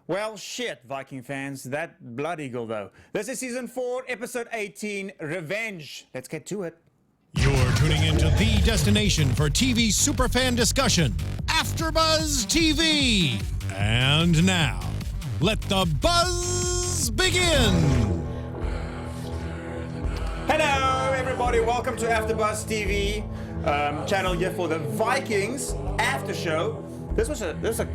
Well, shit, Viking fans. That blood eagle, though. This is season 4, episode 18, Revenge. Let's get to it. You're tuning into the destination for TV superfan discussion, AFTERBUZZ TV. And now, let the buzz begin. Hello, everybody. Welcome to AFTERBUZZ TV, channel here for the Vikings after show. This was a This is a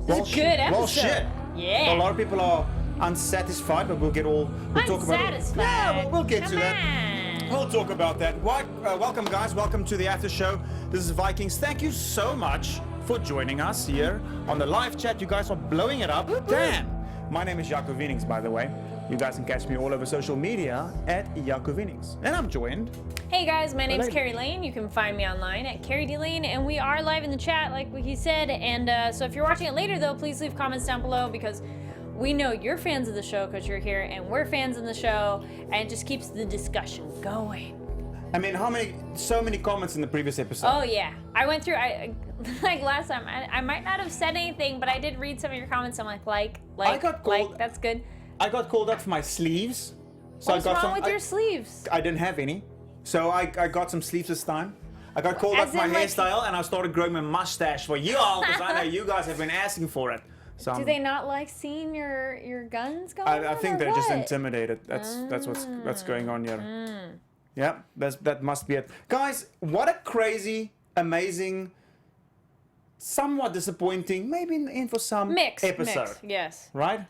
good episode. Well, shit. Yeah. A lot of people are unsatisfied, but we'll talk about it. Yeah, we'll get to that. We'll talk about that. Welcome, guys. Welcome to the after show. This is Vikings. Thank you so much for joining us here on the live chat. You guys are blowing it up. Damn. My name is Jaco Vienings, by the way. You guys can catch me all over social media at Jaco Vienings. And I'm joined. Hey guys, my name's Kari Lane. You can find me online at Kari D Lane, and we are live in the chat, like he said. And so if you're watching it later, though, please leave comments down below because we know you're fans of the show because you're here, and we're fans of the show, and it just keeps the discussion going. I mean, so many comments in the previous episode. Oh yeah, I went through. Like last time, I might not have said anything, but I did read some of your comments. I'm like, that's good. I got called out for my sleeves. So What's wrong with your sleeves? I didn't have any. So I got some sleeves this time. I got called out for my hairstyle, and I started growing my mustache for you all because I know you guys have been asking for it. So do they not like seeing your guns going I think they're just what? intimidated. That's what's going on here. Yeah, that must be it. Guys, what a crazy, amazing, somewhat disappointing, maybe in for some episode. Mixed, yes. Right?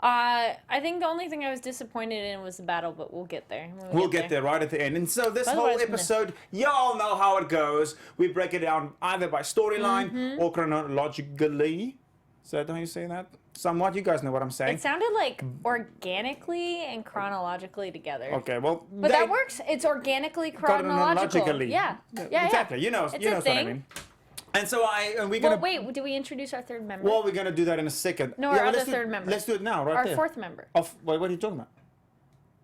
I think the only thing I was disappointed in was the battle, but we'll get there. We'll get there right at the end. And so this whole episode, y'all know how it goes. We break it down either by storyline or chronologically. Is that how you say that? Somewhat. You guys know what I'm saying. It sounded like organically and chronologically together. Okay, well. But that works. It's organically chronological. Yeah. Exactly. You know what I mean. And so we're gonna. Well, wait. Do we introduce our third member? Well, we're gonna do that in a second. No, our other third member. Let's do it now, right our there. Our fourth member. What are you talking about?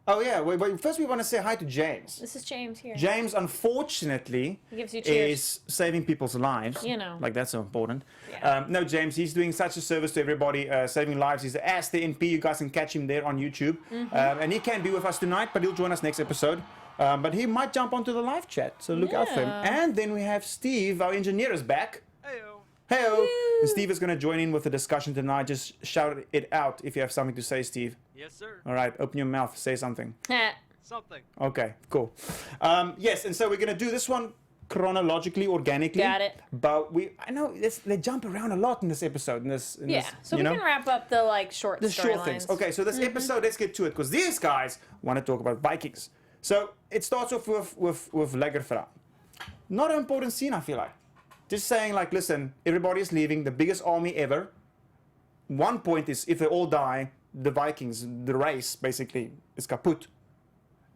Oh yeah. Wait. First, we want to say hi to James. This is James here. James, unfortunately, he gives you cheers. Is saving people's lives. You know. Like that's so important. Yeah. No, James, he's doing such a service to everybody, saving lives. He's Ask the NP. You guys can catch him there on YouTube. And he can't be with us tonight, but he'll join us next episode. But he might jump onto the live chat, so look out for him. And then we have Steve, our engineer, is back. Heyo. And Steve is going to join in with the discussion tonight. Just shout it out if you have something to say, Steve. Yes, sir. All right, open your mouth, say something. Something. Okay, cool. Yes, and so we're going to do this one chronologically, organically. Got it. But I know they jump around a lot in this episode. So we can wrap up the short short things. Okay, so this episode, let's get to it because these guys want to talk about Vikings. So it starts off with Lagerthaand. Not an important scene, I feel like. Just saying, like, listen, everybody is leaving, the biggest army ever. One point is, if they all die, the Vikings, the race, basically, is kaput.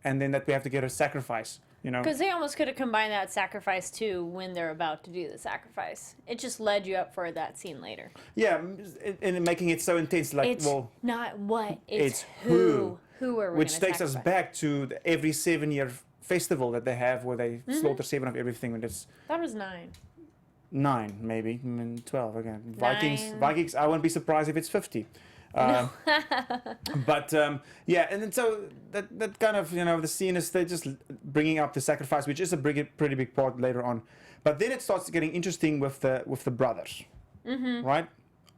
And then that we have to get a sacrifice, you know? Because they almost could have combined that sacrifice, too, when they're about to do the sacrifice. It just led you up for that scene later. Yeah, and making it so intense, like, it's not what, it's who. Who are we Which takes us back to every 7-year festival that they have where they slaughter 7 of everything. That was 9. 9, maybe, 12 again. Vikings. I won't be surprised if it's 50. But yeah, and then so that kind of the scene is they're just bringing up the sacrifice, which is a pretty big part later on. But then it starts getting interesting with the brothers, right?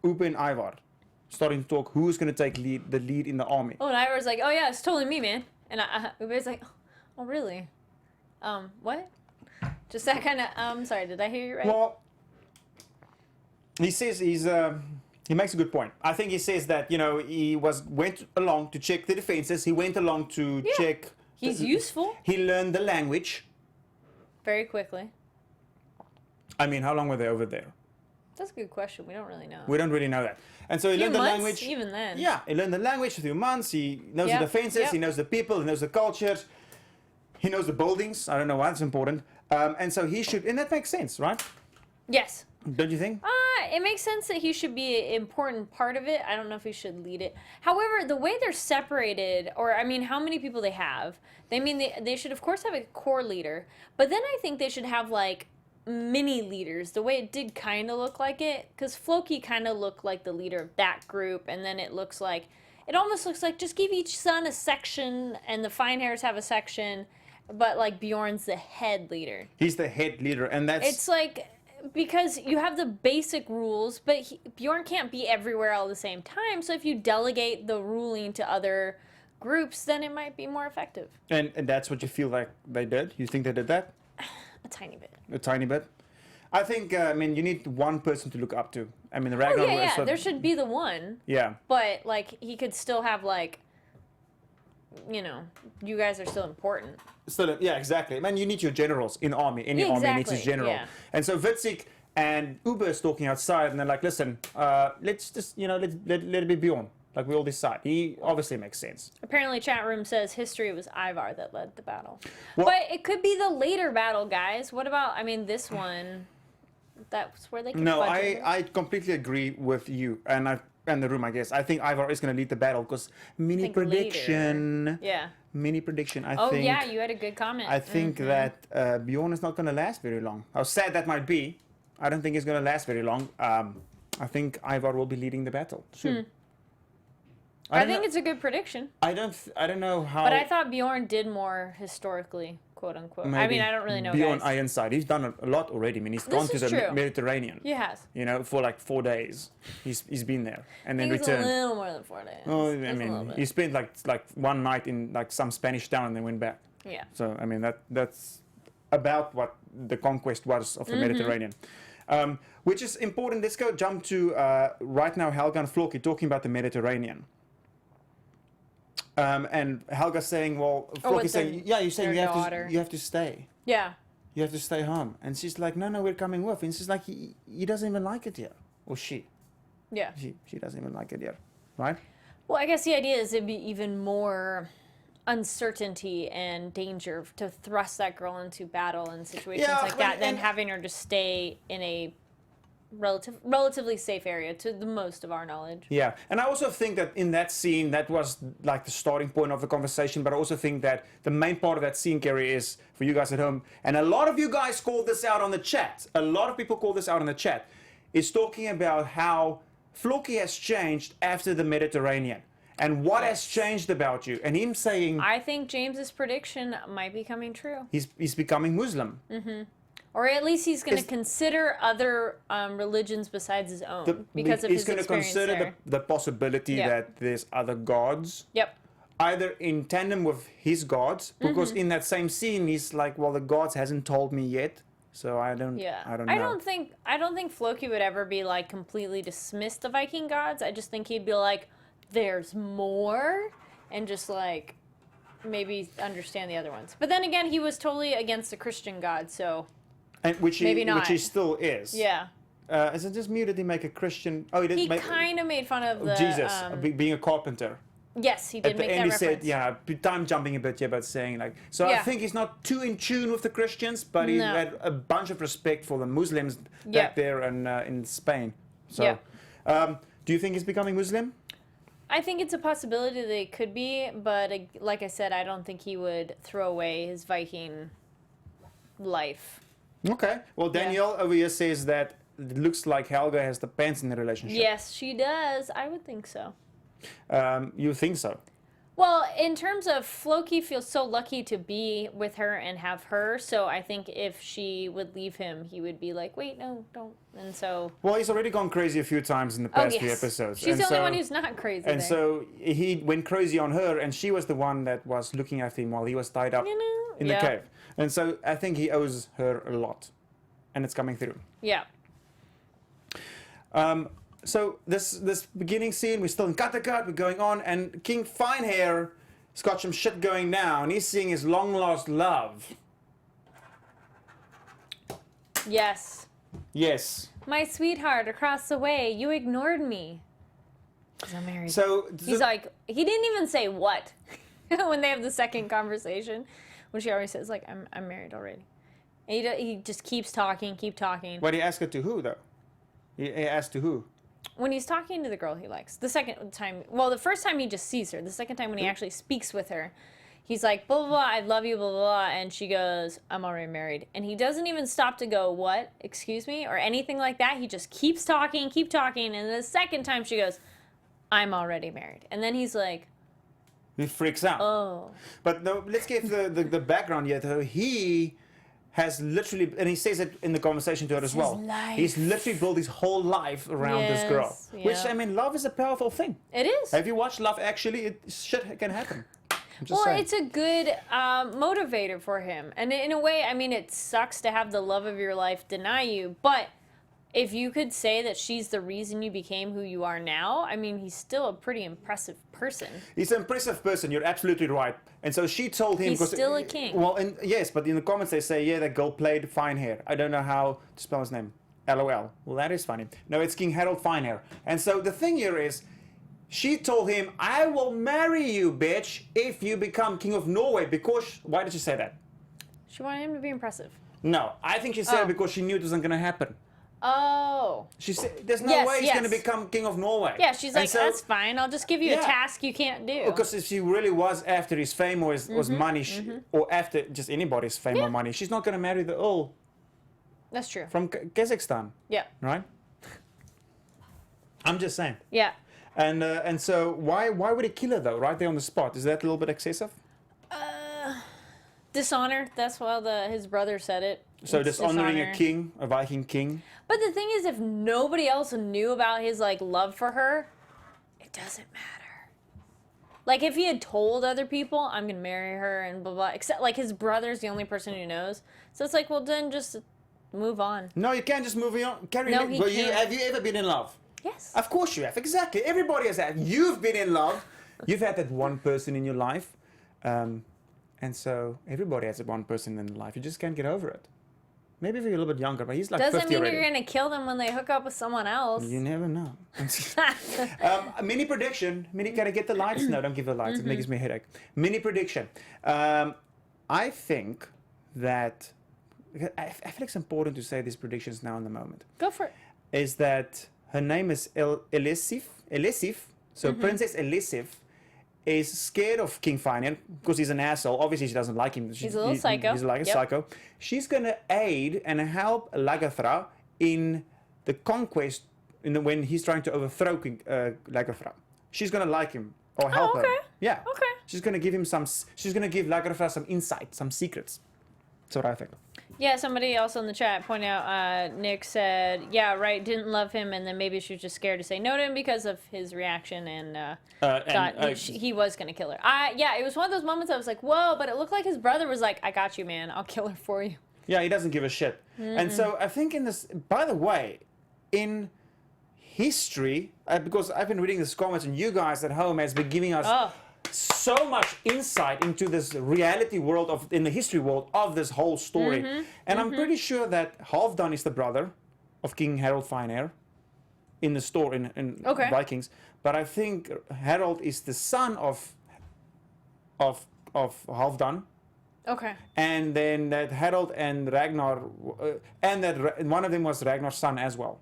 Upe and Ivar starting to talk. Who's going to take the lead in the army? Oh, and Ivar's like, oh yeah, it's totally me, man. And Upe's like, oh really? What? Just that kind of. Sorry, did I hear you right? Well. He says he makes a good point. I think he says that he went along to check the defenses. He went along to check. He's useful. He learned the language very quickly. I mean, how long were they over there? That's a good question. We don't really know. We don't really know that. And so he learned the language. Even then. Yeah, he learned the language for a few months. He knows the defenses. He knows the people. He knows the cultures. He knows the buildings. I don't know why that's important. And so he should, and that makes sense, right? Yes. Don't you think? It makes sense that he should be an important part of it. I don't know if he should lead it. However, the way they're separated, or I mean, how many people they have, they should of course have a core leader, but then I think they should have like mini leaders, the way it did kind of look like it, because Floki kind of looked like the leader of that group, and then it almost looks like just give each son a section, and the fine hairs have a section, but like Bjorn's the head leader. He's the head leader, and that's... It's like, because you have the basic rules, but Bjorn can't be everywhere all at the same time, so if you delegate the ruling to other groups, then it might be more effective. And that's what you feel like they did? You think they did that? A tiny bit. A tiny bit? I think, you need one person to look up to. I mean, Ragnar... There should be the one. Yeah. But, like, he could still have, like, you know, you guys are still important. Still, yeah, exactly. Man, you need your generals in army. Any army needs his general. Yeah. And so Witzig and Uber is talking outside, and they're like, listen, let's just, let it be Bjorn. Like, we all decide. He obviously makes sense. Apparently, chat room says history was Ivar that led the battle. Well, but it could be the later battle, guys. What about, this one? That's where they can No, fudge it. I completely agree with you. And the room, I guess. I think Ivar is going to lead the battle because mini prediction. Later. Yeah. Mini prediction, I think. Oh, yeah, you had a good comment. I think that Bjorn is not going to last very long. How sad that might be. I don't think it's going to last very long. I think Ivar will be leading the battle soon. I think it's a good prediction. I don't know how. But I thought Bjorn did more historically, quote unquote. Maybe I don't really know. Bjorn guys. Ironside, he's done a lot already. I mean, he's gone to the Mediterranean. He has. For like 4 days. He's been there and then returned. A little more than 4 days. Oh, I mean, he spent like one night in like some Spanish town and then went back. Yeah. So I mean that's about what the conquest was of the Mediterranean. Which is important. Let's jump to right now Helga and Floki talking about the Mediterranean. And Helga's saying, Floki's saying, you're saying you have to stay. Yeah. You have to stay home. And she's like, no, we're coming with. And she's like, he doesn't even like it here. Or she. Yeah. She doesn't even like it here. Right? Well, I guess the idea is it'd be even more uncertainty and danger to thrust that girl into battle and situations like that than having her just stay in a relatively safe area to the most of our knowledge. Yeah, and I also think that in that scene, that was like the starting point of the conversation, but I also think that the main part of that scene, Kari, is for you guys at home, and a lot of you guys called this out on the chat, a lot of people called this out on the chat, is talking about how Floki has changed after the Mediterranean. And what has changed about you? And him saying... I think James's prediction might be coming true. He's becoming Muslim. Mm-hmm. Or at least he's going to consider other religions besides his own because of his experience there. He's going to consider the possibility that there's other gods. Yep. Either in tandem with his gods, because in that same scene he's like, well, the gods hasn't told me yet, so I don't know. I don't think Floki would ever be like completely dismiss the Viking gods. I just think he'd be like, there's more, and just like maybe understand the other ones. But then again, he was totally against the Christian gods, so... And which he still is. Yeah. Is it just me or did he make a Christian? Oh, he kind of made fun of the Jesus being a carpenter. Yes, he did make that reference. At the end he said, time jumping a bit, but saying like... So I think he's not too in tune with the Christians, but he had a bunch of respect for the Muslims back there in Spain. So, do you think he's becoming Muslim? I think it's a possibility that it could be, but like I said, I don't think he would throw away his Viking life. Okay. Well, Danielle over here says that it looks like Helga has the pants in the relationship. Yes, she does. I would think so. You think so? Well, in terms of Floki feels so lucky to be with her and have her, so I think if she would leave him, he would be like, wait, no, don't. And so... Well, he's already gone crazy a few times in the past few episodes. She's the only one who's not crazy. And so he went crazy on her, and she was the one that was looking after him while he was tied up in the cave. And so I think he owes her a lot, and it's coming through. Yeah. So this beginning scene, we're still in Kattegat, we're going on, and King Finehair has got some shit going now, and he's seeing his long-lost love. Yes. Yes. My sweetheart across the way, you ignored me. Because I'm married. So he's like, he didn't even say what when they have the second conversation, when she always says, like, I'm married already. And he just keeps talking, But he asked her to who, though? He asked to who? When he's talking to the girl he likes. The second time, well, the first time he just sees her. The second time when he actually speaks with her, he's like, blah, blah, blah, I love you, blah, blah, blah. And she goes, I'm already married. And he doesn't even stop to go, what? Excuse me? Or anything like that. He just keeps talking. And the second time she goes, I'm already married. And then he's like, he freaks out. oh. But no, let's give the background yet. He has literally, and he says it in the conversation to her as well. He's literally built his whole life around this girl. Yeah. Which, I mean, love is a powerful thing. It is. Have you watched Love Actually? Shit can happen. Well, it's a good motivator for him. And in a way, I mean, it sucks to have the love of your life deny you. But if you could say that she's the reason you became who you are now, I mean, he's still a pretty impressive person. He's an impressive person. You're absolutely right. And so she told him... He's still a king. Well, and yes, but in the comments they say, yeah, that girl played Finehair. I don't know how to spell his name. LOL. Well, that is funny. No, it's King Harold Finehair. And so the thing here is, she told him, I will marry you, bitch, if you become King of Norway. Because... Why did she say that? She wanted him to be impressive. No, I think she said it because she knew it wasn't going to happen. Oh. She said, there's no way he's going to become King of Norway. Yeah, she's like, that's fine. I'll just give you a task you can't do. Because if she really was after his fame or his money, or after just anybody's fame or money, she's not going to marry the Earl. That's true. From Kazakhstan. Yeah. Right? I'm just saying. Yeah. And so why would he kill her though, right there on the spot? Is that a little bit excessive? Dishonor. That's why his brother said it. So dishonoring a king, a Viking king. But the thing is, if nobody else knew about his like love for her, it doesn't matter. Like if he had told other people, I'm gonna marry her and blah blah. Except like his brother's the only person who knows. So it's like, well then just move on. No, you can't just move on. Kari, no, he can't. Have you ever been in love? Yes. Of course you have. Exactly. Everybody has that. You've been in love. You've had that one person in your life. And so everybody has that one person in their life. You just can't get over it. Maybe if you're a little bit younger, but he's like 50 Doesn't mean already. you're going to kill them when they hook up with someone else. You never know. Mini prediction. Can I get the lights? No, don't give the lights. It makes me a headache. Mini prediction. I think that... I feel like it's important to say these predictions now in the moment. Go for it. Is that her name is Elesif. So Princess Elesif is scared of King Finan because he's an asshole. Obviously, she doesn't like him. He's a little psycho. He's like a psycho. She's going to aid and help Lagerthaand in the conquest when he's trying to overthrow King Lagerthaand. She's going to like him or help him. Yeah. Okay. She's going to give him she's going to give Lagerthaand some insight, some secrets. That's what I think. Yeah, somebody else in the chat pointed out, Nick said, yeah, right, didn't love him, and then maybe she was just scared to say no to him because of his reaction and thought he was going to kill her. Yeah, it was one of those moments I was like, whoa, but it looked like his brother was like, I got you, man, I'll kill her for you. Yeah, he doesn't give a shit. And so I think in this, by the way, in history, because I've been reading this comments and you guys at home has been giving us so much insight into this reality world in the history world of this whole story. And I'm pretty sure that Halfdan is the brother of King Harold Finehair in the story in Vikings. But I think Harold is the son of Halfdan. Okay. And then that Harold and Ragnar, and that one of them was Ragnar's son as well.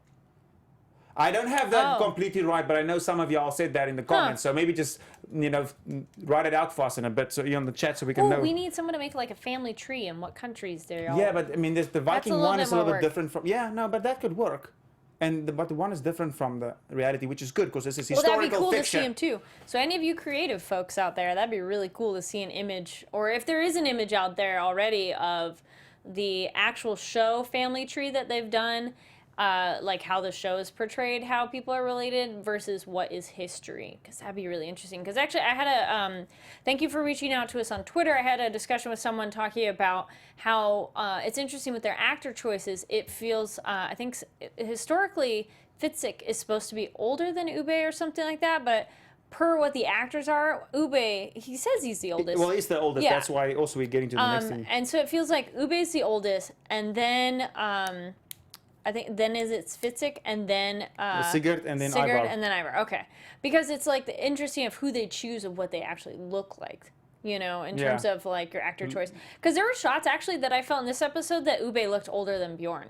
I don't have that completely right, but I know some of y'all said that in the comments. So maybe just, write it out for us in a bit so you're on the chat so we can know. We need someone to make like a family tree and what countries they're all. Yeah, but I mean, the Viking one is a little bit different from. Yeah, no, but that could work. But the one is different from the reality, which is good because this is historical fiction. Well, that'd be cool to see him too. So any of you creative folks out there, that'd be really cool to see an image, or if there is an image out there already of the actual show family tree that they've done. Like how the show is portrayed, how people are related versus what is history, because that'd be really interesting. Because actually I had a thank you for reaching out to us on Twitter. I had a discussion with someone talking about how it's interesting with their actor choices. It feels I think historically Fitzek is supposed to be older than Ube or something like that, but per what the actors are, Ube, he says he's the oldest. Well, he's the oldest. Yeah. That's why also we're getting to the next thing. And so it feels like Ube is the oldest, and then I think then it's Fitzek and then Sigurd and then Ivar. And then Ivar. Okay, because it's like the interesting of who they choose of what they actually look like, in terms of like your actor choice. Because there were shots actually that I felt in this episode that Ube looked older than Bjorn.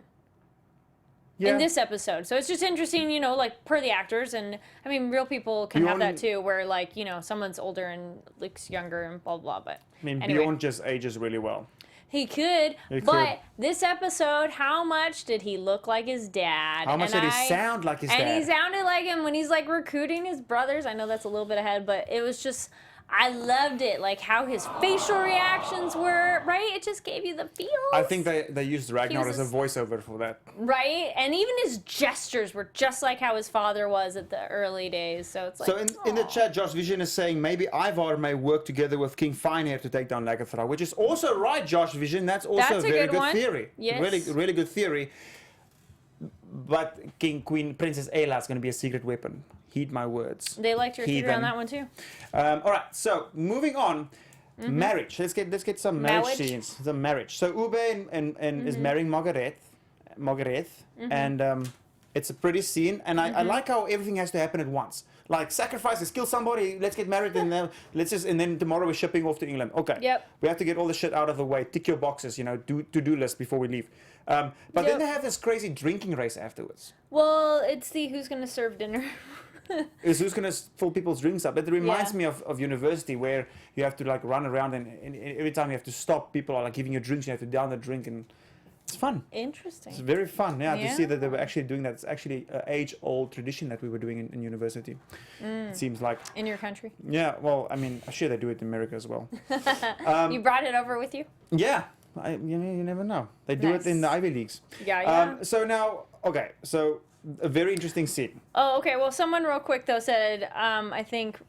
in this episode. So it's just interesting, you know, like per the actors, and I mean, real people can have that too, where like, you know, someone's older and looks younger and blah blah. But I mean, anyway. Bjorn just ages really well. He could, but this episode, how much did he look like his dad? How much did he sound like his dad? And he sounded like him when he's like recruiting his brothers. I know that's a little bit ahead, but it was just, I loved it. Like how his facial reactions were, right? It just gave you the feels. I think they used Ragnar as a voiceover for that. Right? And even his gestures were just like how his father was at the early days. So it's like, so in the chat, Josh Vision is saying maybe Ivar may work together with King Finan to take down Lagerthaand, which is also right, Josh Vision. That's also a very good theory. Yes. Really good theory. But Queen Princess Ayla is going to be a secret weapon. Heed my words. They liked your theory on that one too. All right, so moving on. Marriage. Let's get some marriage scenes. The marriage. So Ube and is marrying Margaret, and it's a pretty scene. And I like how everything has to happen at once. Like sacrifices, kill somebody. Let's get married, and then and then tomorrow we're shipping off to England. Okay. Yep. We have to get all the shit out of the way. Tick your boxes. You know, to-do list before we leave. But then they have this crazy drinking race afterwards. Well, it's the who's gonna serve dinner. Is who's going to fill people's drinks up. It reminds me of university, where you have to like run around and every time you have to stop, people are like giving you drinks, you have to down the drink, and it's fun. Interesting. It's very fun, to see that they were actually doing that. It's actually an age-old tradition that we were doing in university. It seems like. In your country? Yeah, well, I mean, I'm sure they do it in America as well. You brought it over with you? Yeah. You never know. They do it in the Ivy Leagues. Yeah. So now, okay, so a very interesting scene. Oh, okay. Well, someone real quick, though, said, I think...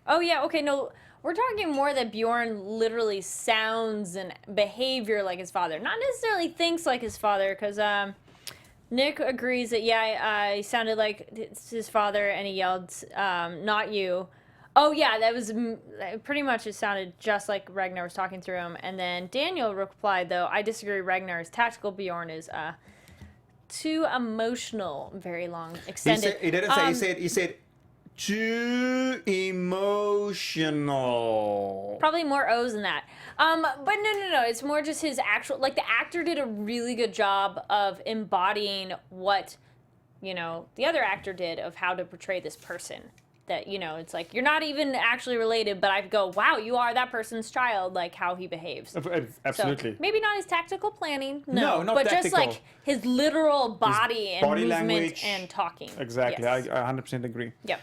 Oh, yeah, okay, no. We're talking more that Bjorn literally sounds and behavior like his father. Not necessarily thinks like his father, because Nick agrees that, he sounded like his father, and he yelled, not you. Oh, yeah, that was pretty much, it sounded just like Ragnar was talking through him. And then Daniel replied, though, I disagree, Ragnar's tactical. Bjorn is too emotional, very long, extended. He didn't say, he said too emotional. Probably more O's than that. But no, it's more just his actual, like the actor did a really good job of embodying what, you know, the other actor did of how to portray this person. That, you know, it's like, you're not even actually related, but I go, wow, you are that person's child, like how he behaves. Absolutely. So, maybe not his tactical planning, not but tactical. Just like his literal body and body movement language, and talking. Exactly, yes. I 100% agree. Yep.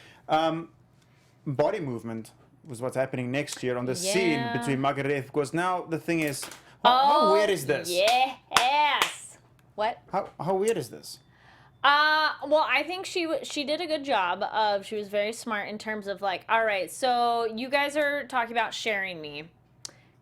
Body movement was what's happening next year on the scene between Margaret, because now the thing is, how weird is this? Yes. What? How weird is this? Well, I think she did a good job of, she was very smart in terms of like, all right, so you guys are talking about sharing me.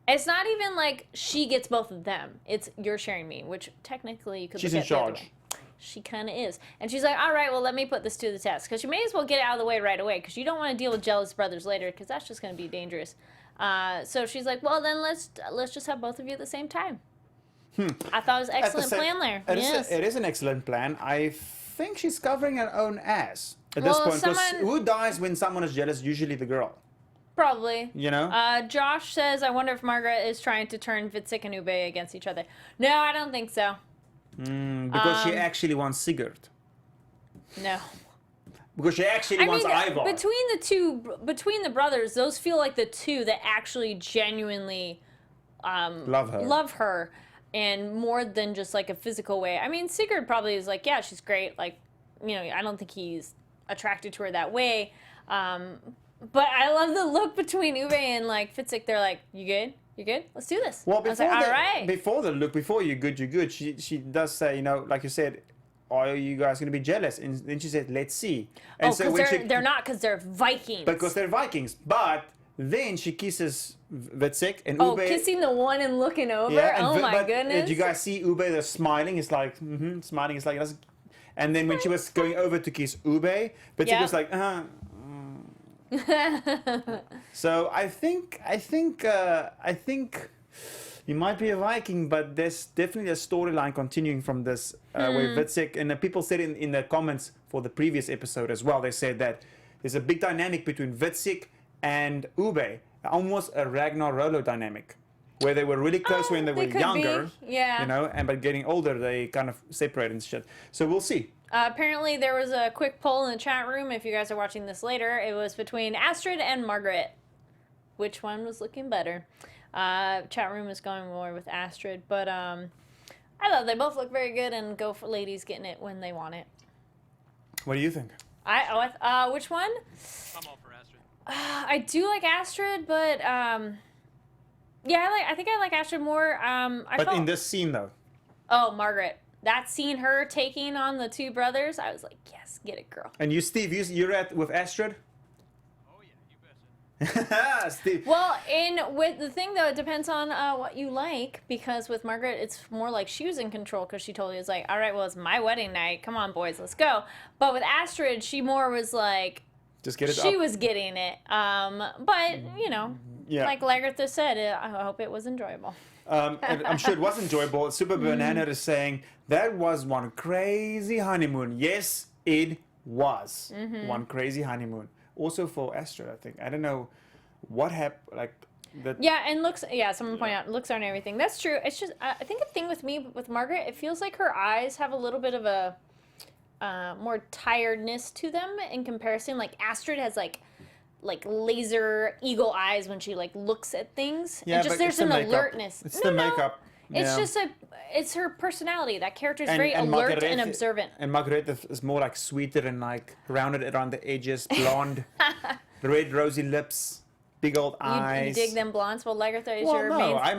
It's not even like she gets both of them. It's you're sharing me, which technically you could She's look in at the other charge. way. She kind of is. And she's like, all right, well, let me put this to the test. Because you may as well get it out of the way right away. Because you don't want to deal with jealous brothers later. Because that's just going to be dangerous. So she's like, well, then let's just have both of you at the same time. I thought it was an excellent plan there. It is an excellent plan. I think she's covering her own ass at this point. Because who dies when someone is jealous? Usually the girl. Probably. You know? Josh says, I wonder if Margaret is trying to turn Vitsik and Ube against each other. No, I don't think so. Because she actually wants Sigurd. No. Because she actually wants Ivar. Between the brothers, those feel like the two that actually genuinely love her. And more than just like a physical way. I mean, Sigurd probably is like, yeah, she's great. Like, you know, I don't think he's attracted to her that way. But I love the look between Ube and like Vitsik. They're like, you good? You good? Let's do this. Well, before you're good, she does say, you know, like you said, are you guys going to be jealous? And then she said, let's see. And because they're not, because they're Vikings. Because they're Vikings. But then she kisses Vitsik and Ube. Oh, kissing the one and looking over? Yeah, my goodness. Did you guys see Ube? They're smiling. It's like, smiling. It's like, and then when she was going over to kiss Ube, Vitsik was like, So I think you might be a Viking, but there's definitely a storyline continuing from this where Vitsik, and people said in the comments for the previous episode as well, they said that there's a big dynamic between Vitsik and Ube, almost a Ragnar Rollo dynamic. where they were really close when they were younger. Yeah. You know, and by getting older, they kind of separate and shit. So we'll see. Apparently, there was a quick poll in the chat room. If you guys are watching this later, it was between Astrid and Margaret. Which one was looking better? Chat room is going more with Astrid, but I thought they both look very good, and go for ladies getting it when they want it. What do you think? Which one? I'm all for Astrid. I do like Astrid, but yeah, I think I like Astrid more. But in this scene, though. Oh, Margaret. That scene, her taking on the two brothers, I was like, yes, get it, girl. And you, Steve, you're with Astrid? Oh yeah, you betcha. Steve. Well, with the thing though, it depends on what you like, because with Margaret, it's more like she was in control, because she totally was like, all right, well, it's my wedding night. Come on, boys, let's go. But with Astrid, she more was like, just get it she up. was getting it. But, you know, like Lagerthaand said, I hope it was enjoyable. I'm sure it was enjoyable. Super Banana is saying, that was one crazy honeymoon. Yes, it was one crazy honeymoon. Also for Astrid, I think. I don't know what happened. Like that. Yeah, and looks. Yeah, someone pointed out looks aren't everything. That's true. It's just I think the thing with me with Margaret, it feels like her eyes have a little bit of a more tiredness to them in comparison. Like Astrid has like laser eagle eyes when she like looks at things. Yeah, and just but there's it's an the makeup. alertness. It's the makeup. It's Yeah. just it's her personality. That character is very alert and observant. And Margaret is more like sweeter and like rounded around the edges, blonde, red rosy lips, big old eyes. You dig them blondes? Well, Lagerthaand is your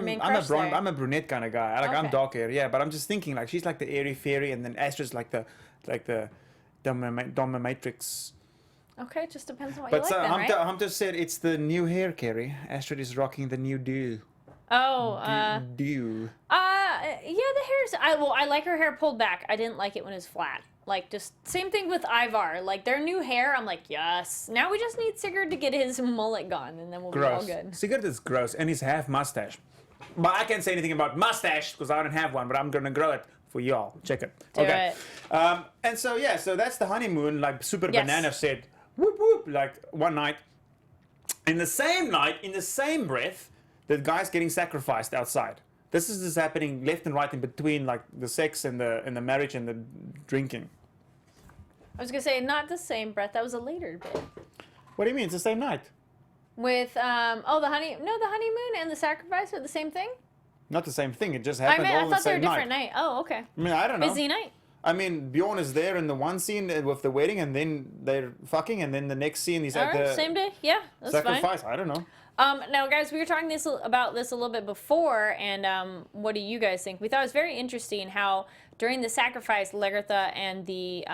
main I'm crush there. I'm a brunette kind of guy. I'm Okay. dark hair, yeah. But I'm just thinking like she's like the airy fairy, and then Astrid's like the dominatrix. Okay, it just depends on what But you like then, right? Hunter said it's the new hair, Kari. Astrid is rocking the new do. Oh, Do. yeah, the hair's. I like her hair pulled back. I didn't like it when it was flat. Like, just same thing with Ivar. Like, their new hair, I'm like, yes. Now we just need Sigurd to get his mullet gone, and then we'll be all Gross. good. Sigurd is gross, and he's half mustache. But I can't say anything about mustache because I don't have one. But I'm gonna grow it for y'all. Check it. Do okay. it. And so yeah, so that's the honeymoon. Like Super Yes. Banana said, whoop whoop. Like one night, in the same breath, the guy's getting sacrificed outside. This is just happening left and right in between, like the sex and the marriage and the drinking. I was gonna say not the same breath. That was a later bit. What do you mean? It's the same night. With the honeymoon and the sacrifice are the same thing. Not the same thing. It just happened all I the thought they were same different night. night. Oh, okay. I mean, I don't know. Busy night. I mean, Bjorn is there in the one scene with the wedding, and then they're fucking, and then the next scene he's All at right, the same day. Yeah, that's sacrifice. fine. I don't know. Now, guys, we were talking about this a little bit before, and what do you guys think? We thought it was very interesting how during the sacrifice, Lagerthaand and the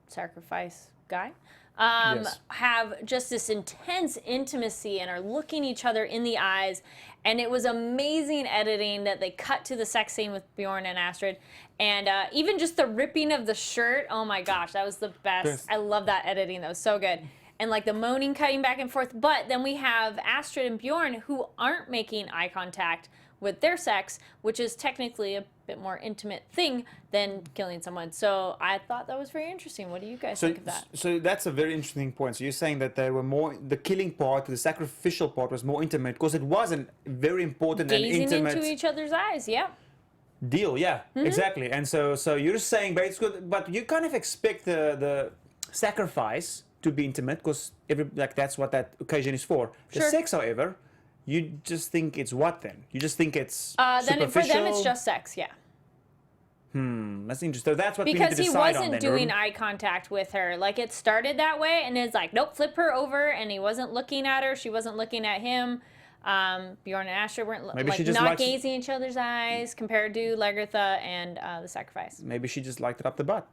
sacrifice guy Yes. have just this intense intimacy and are looking each other in the eyes. And it was amazing editing that they cut to the sex scene with Bjorn and Astrid. And even just the ripping of the shirt, oh my gosh, that was the best. Yes. I love that editing. That was so good. And like the moaning cutting back and forth. But then we have Astrid and Bjorn who aren't making eye contact with their sex, which is technically a bit more intimate thing than killing someone. So I thought that was very interesting. What do you guys think of that? So that's a very interesting point. So you're saying that they were more, the killing part, the sacrificial part was more intimate because it wasn't very important and Gazing intimate into each other's eyes, yeah. deal. Yeah, exactly. And so you're saying, but you kind of expect the sacrifice to be intimate because that's what that occasion is for. The Sure. sex, however, you just think it's what then? You just think it's Then superficial? for them it's just sex, yeah. That's interesting. So that's what we need Because to he decide wasn't on then. doing eye contact with her. Like it started that way and it's like, nope, flip her over, and he wasn't looking at her, she wasn't looking at him. Bjorn and Astrid weren't Maybe she just not likes- gazing each other's eyes compared to Lagerthaand and the sacrifice. Maybe she just liked it up the butt.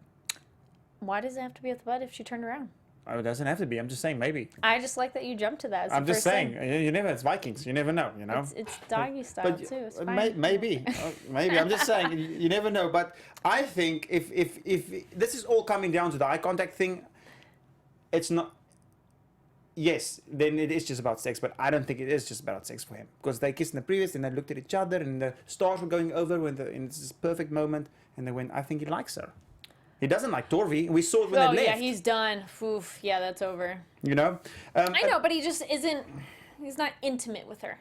Why does it have to be at the butt if she turned around? Oh, it doesn't have to be. I'm just saying maybe. I just like that you jumped to that. As I'm the just first saying. thing. You never. It's Vikings. You never know. You know. It's doggy style too. It's fine. Maybe. Maybe. I'm just saying. You never know. But I think if this is all coming down to the eye contact thing, it's not. Yes, then it is just about sex. But I don't think it is just about sex for him because they kissed in the previous and they looked at each other and the stars were going over in this perfect moment and they went. I think he likes her. He doesn't like Torvi. We saw it when Oh they yeah, left. he's done. Oof, yeah, that's over. You know. I know, but he just isn't. He's not intimate with her.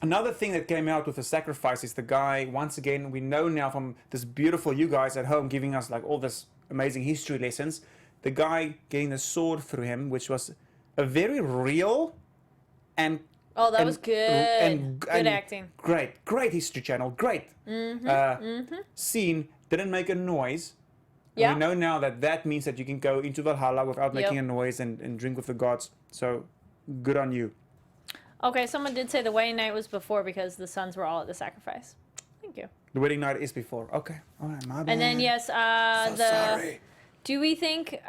Another thing that came out with the sacrifice is the guy, once again, we know now from this beautiful you guys at home giving us like all this amazing history lessons, the guy getting the sword through him, which was a very real and Oh, that was good. Good acting. Great History Channel. Great. Scene. Didn't make a noise. Yeah. We know now that that means that you can go into Valhalla without making a noise and drink with the gods. So, good on you. Okay, someone did say the wedding night was before because the sons were all at the sacrifice. Thank you. The wedding night is before. Okay. All right, my bad. And then, yes, sorry. Do we think,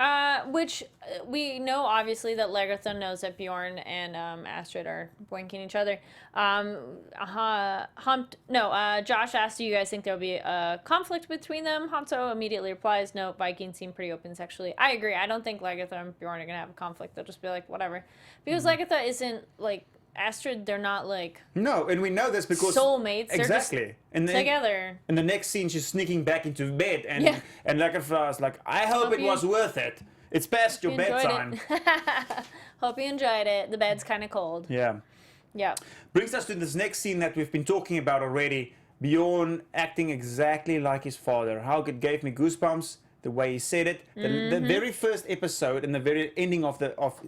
which we know obviously that Lagerthaand knows that Bjorn and Astrid are boinking each other. Josh asked, do you guys think there'll be a conflict between them? Hanso immediately replies, no, Vikings seem pretty open sexually. I agree. I don't think Lagerthaand and Bjorn are going to have a conflict. They'll just be like, whatever. Because Lagerthaand isn't like, Astrid, they're not like no, and we know this because soulmates. They're exactly. And then, together. In the next scene, she's sneaking back into bed, and Lagerthaand's like, "I hope it was worth it. It's past your bedtime." Hope you enjoyed it. The bed's kind of cold. Yeah. Yeah. Brings us to this next scene that we've been talking about already. Bjorn acting exactly like his father. How it gave me goosebumps. The way he said it, the very first episode and the very ending of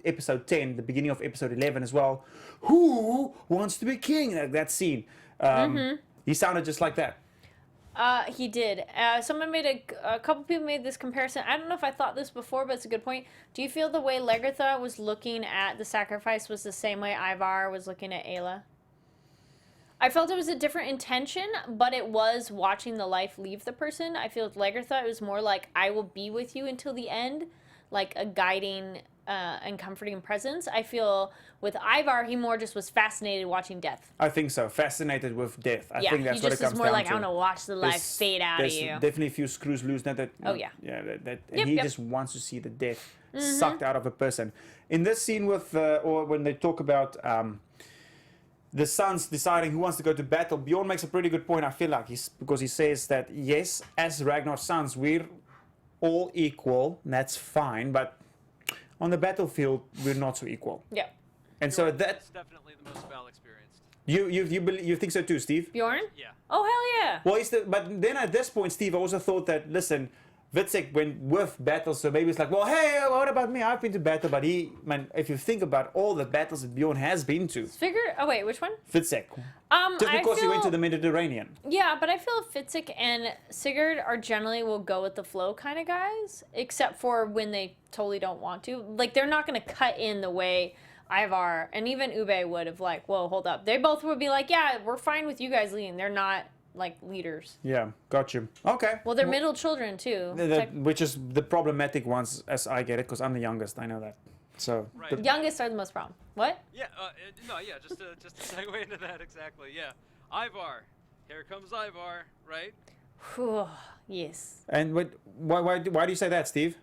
episode 10, the beginning of episode 11 as well. Who wants to be king? That scene. He sounded just like that. He did. Someone made a couple people made this comparison. I don't know if I thought this before, but it's a good point. Do you feel the way Lagerthaand was looking at the sacrifice was the same way Ivar was looking at Ayla? I felt it was a different intention, but it was watching the life leave the person. I feel with Lagerthaand it was more like, I will be with you until the end, like a guiding and comforting presence. I feel with Ivar, he more just was fascinated watching death. I think so. Fascinated with death. I think that's what it comes down to. He just is more like, I want to watch the life fade out of you. There's definitely a few screws loose now that... Oh, yeah. Yeah, and he just wants to see the death sucked out of a person. In this scene with, or when they talk about... the sons deciding who wants to go to battle, Bjorn makes a pretty good point, I feel like, because he says that, yes, as Ragnar's sons, we're all equal, and that's fine, but on the battlefield, we're not so equal. Yeah. And so that's definitely the most well-experienced. You think so too, Steve? Bjorn? Yeah. Oh, hell yeah. Well, but then at this point, Steve also thought that, listen, Witzek went with battle, so maybe it's like, well, hey, what about me? I've been to battle, but if you think about all the battles that Bjorn has been to. Oh wait, which one? Witzek. Just because he went to the Mediterranean. Yeah, but I feel Fitzek and Sigurd are generally will go with the flow kind of guys, except for when they totally don't want to. Like, they're not going to cut in the way Ivar and even Ube would have like, whoa, hold up. They both would be like, yeah, we're fine with you guys leading. They're not like leaders. Yeah, got you. Okay. Well, they're middle children too. Which is the problematic ones, as I get it, because I'm the youngest. I know that. So right. Youngest are the most problem. What? Yeah. Just to segue into that exactly. Yeah. Ivar. Here comes Ivar. Right. Whew, yes. And why do you say that, Steve?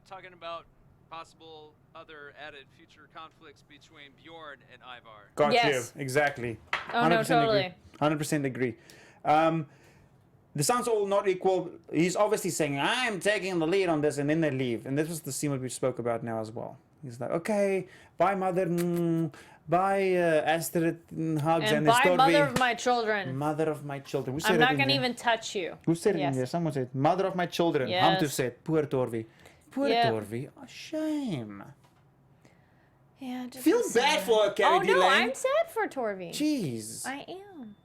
Talking about possible other added future conflicts between Bjorn and Ivar. Got yes. you. Exactly. Oh no, totally. 100% agree. The sons all not equal. He's obviously saying, I'm taking the lead on this, and then they leave. And this was the scene that we spoke about now as well. He's like, okay, bye, mother. Bye, Astrid. Hugs. And bye, mother of my children. Mother of my children. Who said I'm it not in going to there? even touch you. Who said it in there? Someone said, mother of my children. Yes. Hamtu said, poor Torvi. Poor Torvi. A shame. Yeah, just Feel bad for her, Kari. Oh, no, I'm sad for Torvi. Jeez. I am.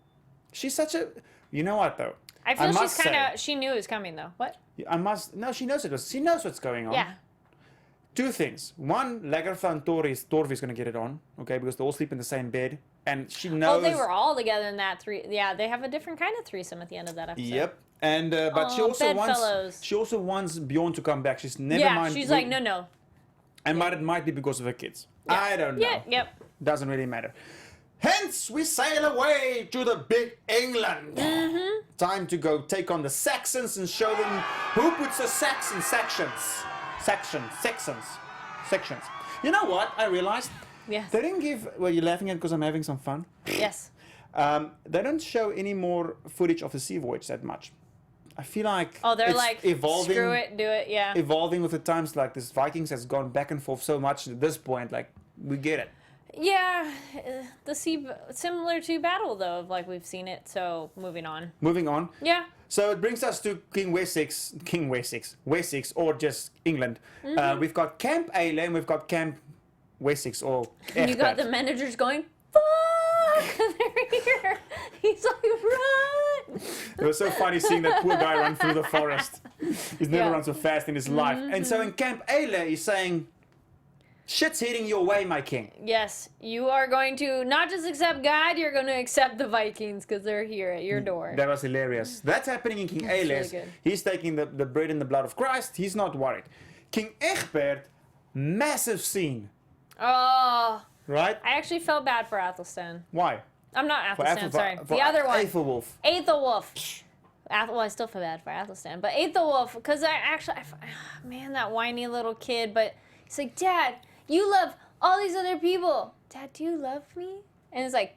She's such a... You know what, though? I feel she's kind of... She knew it was coming, though. What? No, she knows it was... She knows what's going on. Yeah. Two things. One, Lagerthaand and Torvi's going to get it on, okay? Because they all sleep in the same bed. And she knows... Oh, they were all together in that Yeah, they have a different kind of threesome at the end of that episode. Yep. And, but she also wants Bjorn to come back. She's never mind... Yeah, she's like, no. And it might be because of her kids. Yeah. I don't know. Yeah, yep. Doesn't really matter. Hence, we sail away to the big England. Time to go take on the Saxons and show them who puts the Sax in sections. Sections. You know what? I realized. Yes. They didn't give... Well, you're laughing at because I'm having some fun? Yes. They don't show any more footage of the sea voyage that much. I feel like they're it's like, evolving, screw it, do it, yeah. Evolving with the times, like this Vikings has gone back and forth so much at this point, like, we get it. Yeah, the sea similar to battle though, of like we've seen it. So moving on. Moving on. Yeah. So it brings us to Wessex, or just England. We've got Camp Aile and we've got Camp Wessex or And you got the managers going, fuck, they're here. He's like, run. It was so funny seeing that poor guy run through the forest. He's never run so fast in his life. And so in Camp Aile, he's saying, shit's heading your way, my king. Yes, you are going to not just accept God, you're going to accept the Vikings because they're here at your door. That was hilarious. That's happening in King Aile. Really He's taking the bread and the blood of Christ. He's not worried. King Egbert, massive scene. Oh. Right? I actually felt bad for Athelstan. Why? I'm not Athelstan, sorry. For The other one. Aethelwulf. Aethelwulf. Well, I still feel bad for Athelstan, but Aethelwulf, because man, that whiny little kid, but he's like, Dad, you love all these other people. Dad, do you love me? And it's like,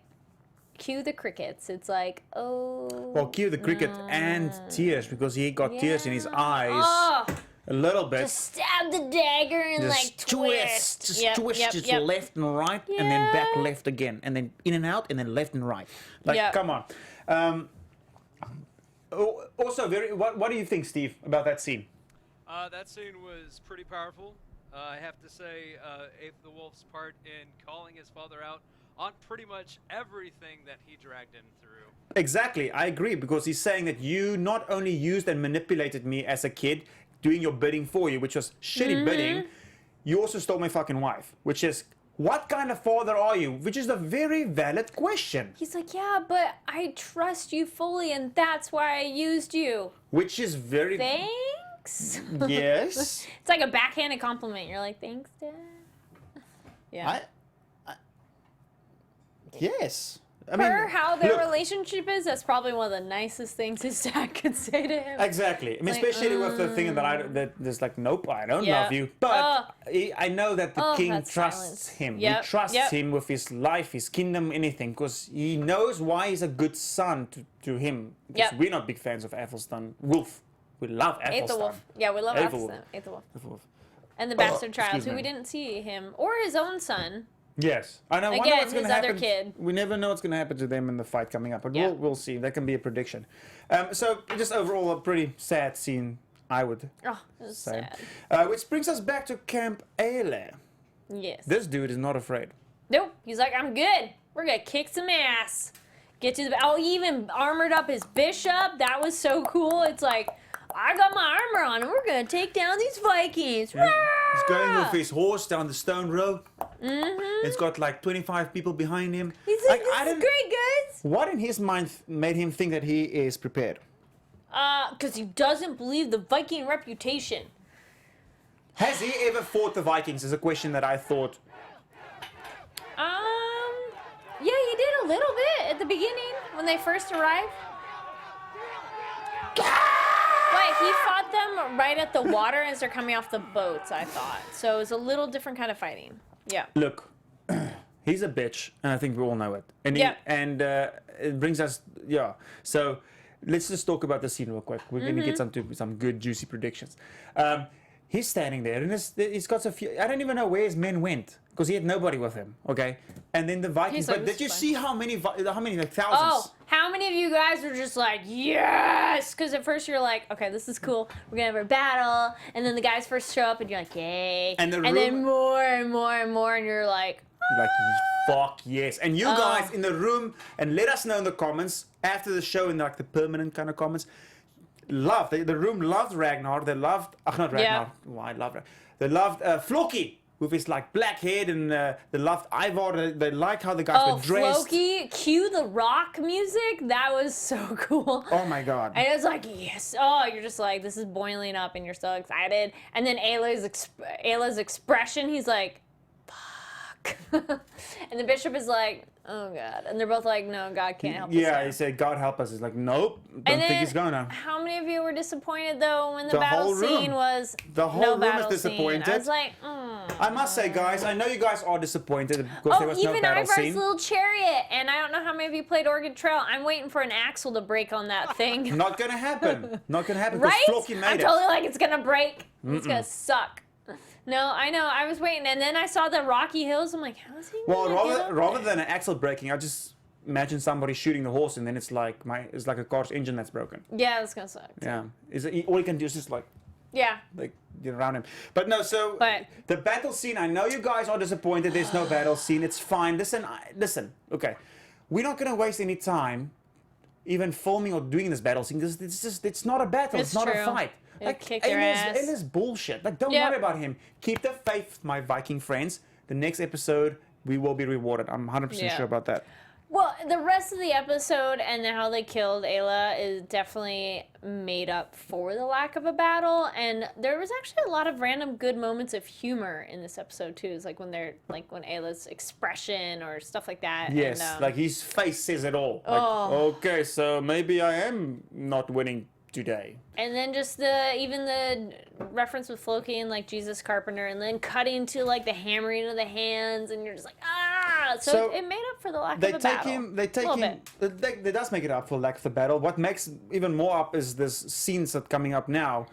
cue the crickets. It's like, oh. Well, cue the cricket and tears, because he got tears in his eyes. Oh, A little bit. just stab the dagger and Just like twist. Just twist it left and right, and then back left again, and then in and out, and then left and right. Like, come on. Also, what do you think, Steve, about that scene? That scene was pretty powerful. I have to say, Aethelwulf's part in calling his father out on pretty much everything that he dragged him through. Exactly, I agree, because he's saying that you not only used and manipulated me as a kid, doing your bidding for you, which was shitty bidding, you also stole my fucking wife, which is, what kind of father are you? Which is a very valid question. He's like, yeah, but I trust you fully, and that's why I used you. Which is very... Thanks? Yes. It's like a backhanded compliment. You're like, thanks, Dad. Yeah. Yes. I For how their look, relationship is, that's probably one of the nicest things his dad could say to him. Exactly. I mean, Like, especially with the thing that there's like, nope, I don't love you. But I know that the king that's trusts silence. him. Yep, He trusts yep. him with his life, his kingdom, anything, because he knows why he's a good son to him. Because we're not big fans of Athelstan. Wolf. We love Athelstan. Aethelwulf. Yeah, we love Aethelwulf. Aethelwulf. And the bastard child, excuse who me. we didn't see him, or his own son. Yes, I know. Again, what's gonna his other happen. kid. We never know what's going to happen to them in the fight coming up, but Yeah. we'll see. That can be a prediction. So just overall, a pretty sad scene, I would Oh, it was say. sad. Which brings us back to Camp Aile. Yes. This dude is not afraid. Nope. He's like, I'm good. We're gonna kick some ass. Get to the. Oh, he even armored up his bishop. That was so cool. It's like, I got my armor on, and we're gonna take down these Vikings. He's going with his horse down the stone road. It's got like 25 people behind him. He's like, this is great, guys. What in his mind made him think that he is prepared? Because he doesn't believe the Viking reputation. Has he ever fought the Vikings? Is a question that I thought. Yeah, he did a little bit at the beginning when they first arrived. But he fought them right at the water as they're coming off the boats, I thought. So it was a little different kind of fighting. Yeah. Look, he's a bitch, and I think we all know it. And it brings us, So let's just talk about the scene real quick. We're gonna get some good juicy predictions. He's standing there, and he's got a few. I don't even know where his men went because he had nobody with him. Okay, and then the Vikings. But did you see how many like thousands? Oh, how many of you guys were just like, yes? Because at first you're like, okay, this is cool. We're gonna have our battle, and then the guys first show up, and you're like, yay. And then more and more and more, and you're like, you're like, fuck yes. And you guys in the room, and let us know in the comments after the show, in like the permanent kind of comments. The room loved Ragnar. They loved not Ragnar. Yeah. Oh, I love Ragnar. They loved Floki with his like black head, and they loved Ivar. They liked how the guys were dressed. Floki, cue the rock music. That was so cool. Oh my god. And it was like, yes. Oh, you're just like, this is boiling up, and you're so excited. And then Ayla's expression, he's like, fuck. And the bishop is like, oh god. And they're both like, no, God can't help us. Yeah, he said, God help us. He's like, nope, don't think he's gonna. How many of you were disappointed though when the battle scene was the whole no room battle is disappointed. Scene? I was like, I must say, guys, I know you guys are disappointed because there was no even battle Ivar's scene. little chariot, and I don't know how many of you played Oregon Trail. I'm waiting for an axle to break on that thing. Not gonna happen. Not gonna happen. Right? Floki made I'm it. totally like, it's gonna break. It's gonna suck. No, I know. I was waiting, and then I saw the rocky hills. I'm like, how is he? Well, rather than an axle breaking, I just imagine somebody shooting the horse, and then it's like a car's engine that's broken. Yeah, that's gonna suck. Yeah, all you can do is just like get around him. But no, the battle scene. I know you guys are disappointed. There's no battle scene. It's fine. Listen. Okay, we're not gonna waste any time, even filming or doing this battle scene, because it's not a battle. It's not a fight. Like, Ellis bullshit. Like, don't worry about him. Keep the faith, my Viking friends. The next episode, we will be rewarded. I'm 100% sure about that. Well, the rest of the episode and how they killed Ayla is definitely made up for the lack of a battle. And there was actually a lot of random good moments of humor in this episode, too. It's like when Ayla's expression or stuff like that. Yes, and, like his face says it all. Like, okay, so maybe I am not winning today. And then just even the reference with Floki and like Jesus Carpenter, and then cutting to like the hammering of the hands, and you're just like, ah! So it made up for the lack of a battle. They does make it up for lack of the battle. What makes even more up is this scenes that coming up now.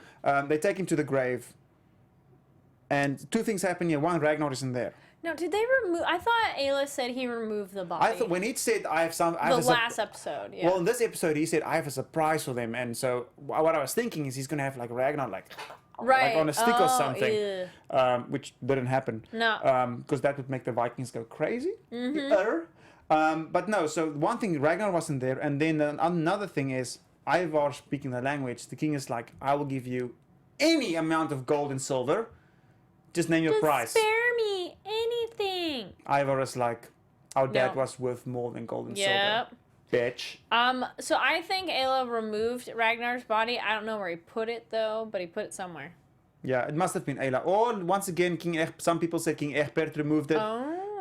They take him to the grave, and two things happen here. One, Ragnar isn't there. No, did they remove? I thought Ayla said he removed the body. I thought when he said I have some. The last episode, yeah. Well, in this episode, he said I have a surprise for them, and so what I was thinking is he's gonna have like Ragnar like on a stick or something, which didn't happen. No. Because that would make the Vikings go crazy. But no. So one thing, Ragnar wasn't there, and then another thing is Ivar speaking the language. The king is like, I will give you any amount of gold and silver. Just name your price. Spare me anything. Ivar is like, our dad was worth more than gold and silver. Bitch. So I think Ayla removed Ragnar's body. I don't know where he put it though, but he put it somewhere. Yeah, it must have been Ayla. Or once again, some people said King Egbert removed it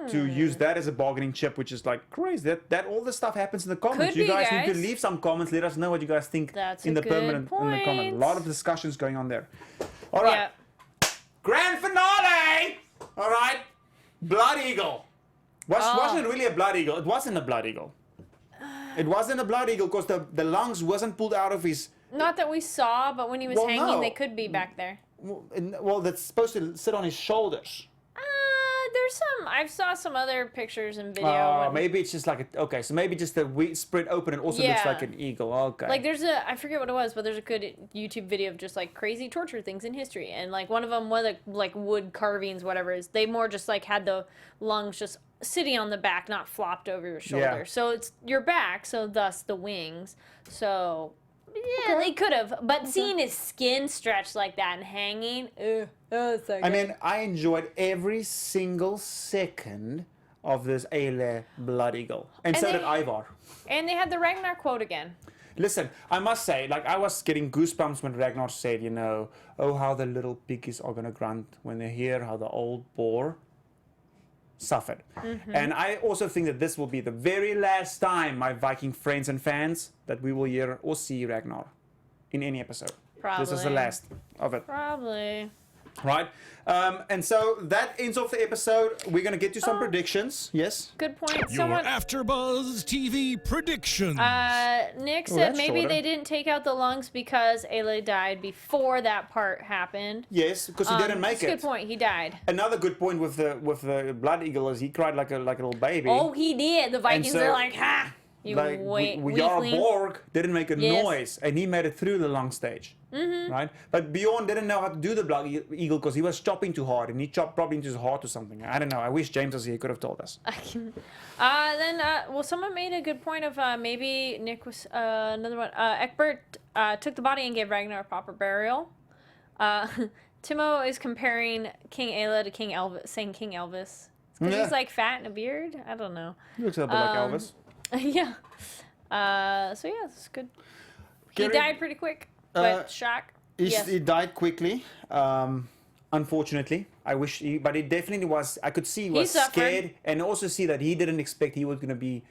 to use that as a bargaining chip, which is like crazy. That all this stuff happens in the comments. You guys need to leave some comments. Let us know what you guys think in the comment. A lot of discussions going on there. All right. Yeah. Grand finale! All right. Blood Eagle. Wasn't it really a Blood Eagle? It wasn't a Blood Eagle. It wasn't a Blood Eagle because the lungs wasn't pulled out of his... Not that we saw, but when he was hanging, they could be back there. Well, that's supposed to sit on his shoulders. There's some... I saw some other pictures and video. Maybe it's just like... so maybe just the spread open and also looks like an eagle. Okay. Like there's I forget what it was, but there's a good YouTube video of just like crazy torture things in history. And like one of them was like wood carvings, whatever it is. They more just like had the lungs just sitting on the back, not flopped over your shoulder. Yeah. So it's your back, so thus the wings. So... Yeah, they could have, but seeing his skin stretched like that and hanging, so good. I mean, I enjoyed every single second of this Ayla Blood Eagle, and so did Ivar. And they had the Ragnar quote again. Listen, I must say, like I was getting goosebumps when Ragnar said, oh, how the little piggies are gonna grunt when they hear how the old boar suffered. And I also think that this will be the very last time, my Viking friends and fans, that we will hear or see Ragnar in any episode. Probably. This is the last of it. Probably. Right? And so that ends off the episode. We're going to get to some predictions. Yes? Good point. Your AfterBuzz TV predictions. Nick said maybe they didn't take out the lungs because Ayla died before that part happened. Yes, because he didn't make it. That's a good point. He died. Another good point with the Blood Eagle is he cried like a little baby. Oh, he did. The Vikings are like, ha! We are Borg didn't make a noise, and he made it through the long stage, right? But Bjorn didn't know how to do the Blood Eagle because he was chopping too hard, and he chopped probably into his heart or something. I don't know. I wish James was here. He could have told us. Someone made a good point of maybe Nick was another one. Egbert took the body and gave Ragnar a proper burial. Timo is comparing King Ayla to King Elvis, saying King Elvis. Because he's like fat and a beard. I don't know. He looks a bit like Elvis. Yeah. It's good. He died pretty quick, but shock. He died quickly. Unfortunately, but it definitely was. I could see he was scared, and also see that he didn't expect he was going to be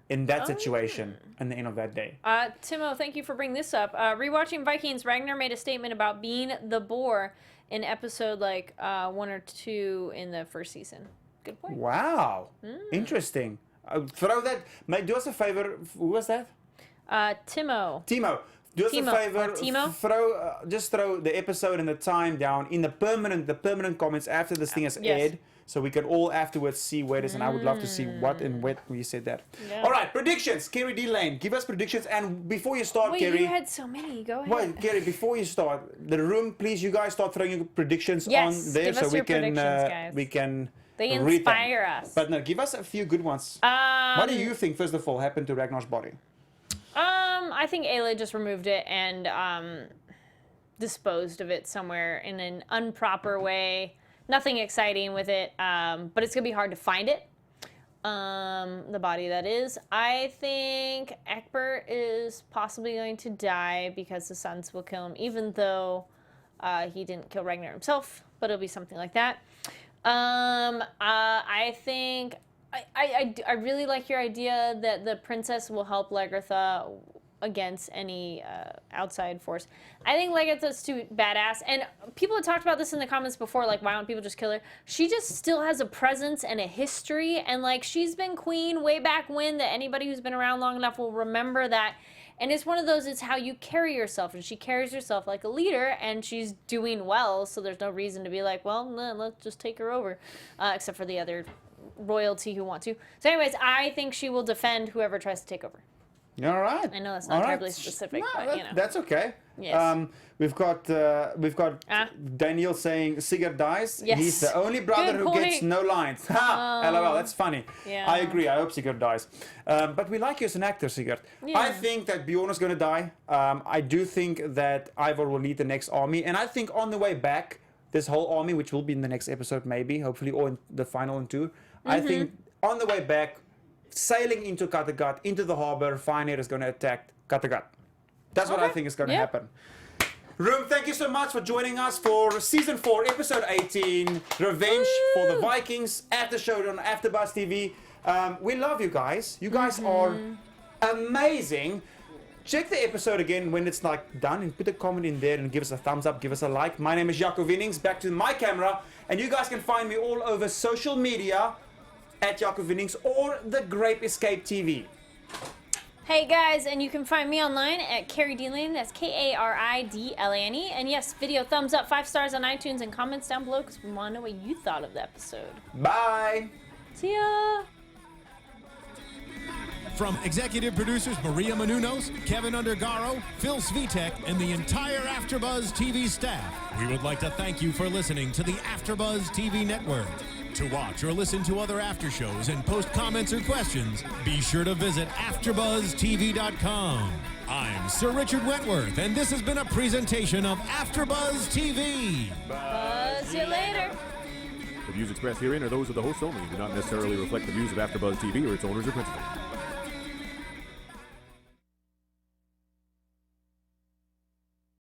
in that situation at the end of that day. Timo, thank you for bringing this up. Rewatching Vikings, Ragnar made a statement about being the boar in episode 1 or 2 in the first season. Good point. Wow. Interesting. Throw that. Do us a favor. Who was that? Timo. Do us Timo, a favor, or Timo? just throw the episode and the time down in the permanent comments after this thing has aired, so we can all afterwards see where it is, and I would love to see what and when we said that. Yeah. All right, predictions. Kari D. Lane, give us predictions, and before you start, Kari. you had so many. Go ahead. Wait, Kari, before you start, the room, please, you guys start throwing your predictions on there, give us so your predictions, we can. They inspire us. But no, give us a few good ones. What do you think, first of all, happened to Ragnar's body? I think Ayla just removed it and disposed of it somewhere in an improper way. Nothing exciting with it, but it's going to be hard to find it. The body, that is. I think Egbert is possibly going to die because the sons will kill him, even though he didn't kill Ragnar himself, but it'll be something like that. I think... I really like your idea that the princess will help Lagerthaand against any outside force. I think Lagerthaand's too badass, and people have talked about this in the comments before, like, why don't people just kill her? She just still has a presence and a history, and, like, she's been queen way back when, that anybody who's been around long enough will remember that. And it's one of those, it's how you carry yourself, and she carries herself like a leader, and she's doing well, so there's no reason to be like, well, no, let's just take her over, except for the other royalty who want to. So anyways, I think she will defend whoever tries to take over. All right. I know that's not terribly specific, but you know. That's okay. Yes. We've got Daniel saying Sigurd dies. Yes. He's the only brother who gets no lines. Ha! LOL, that's funny. Yeah. I agree. I hope Sigurd dies. But we like you as an actor, Sigurd. Yeah. I think that Bjorn is going to die. I do think that Ivar will lead the next army. And I think on the way back, this whole army, which will be in the next episode maybe, hopefully, or in the final one too, I think on the way back, sailing into Kattegat, into the harbor, Finan is going to attack Kattegat. That's what I think is going to happen. Room, thank you so much for joining us for Season 4, Episode 18, Revenge for the Vikings, after show on AfterBuzz TV. We love you guys. You guys are amazing. Check the episode again when it's like done and put a comment in there and give us a thumbs up, give us a like. My name is Jaco Vienings, back to my camera, and you guys can find me all over social media at Jaco Vienings or The Grape Escape TV. Hey guys, and you can find me online at Kari D. Lane, that's Karidlane. And yes, video thumbs up, 5 stars on iTunes, and comments down below because we want to know what you thought of the episode. Bye! See ya! From executive producers Maria Menounos, Kevin Undergaro, Phil Svitek, and the entire AfterBuzz TV staff, we would like to thank you for listening to the AfterBuzz TV network. To watch or listen to other after shows and post comments or questions, be sure to visit AfterBuzzTV.com. I'm Sir Richard Wentworth, and this has been a presentation of AfterBuzz TV. Buzz you later. The views expressed herein are those of the hosts only and do not necessarily reflect the views of AfterBuzz TV or its owners or principals.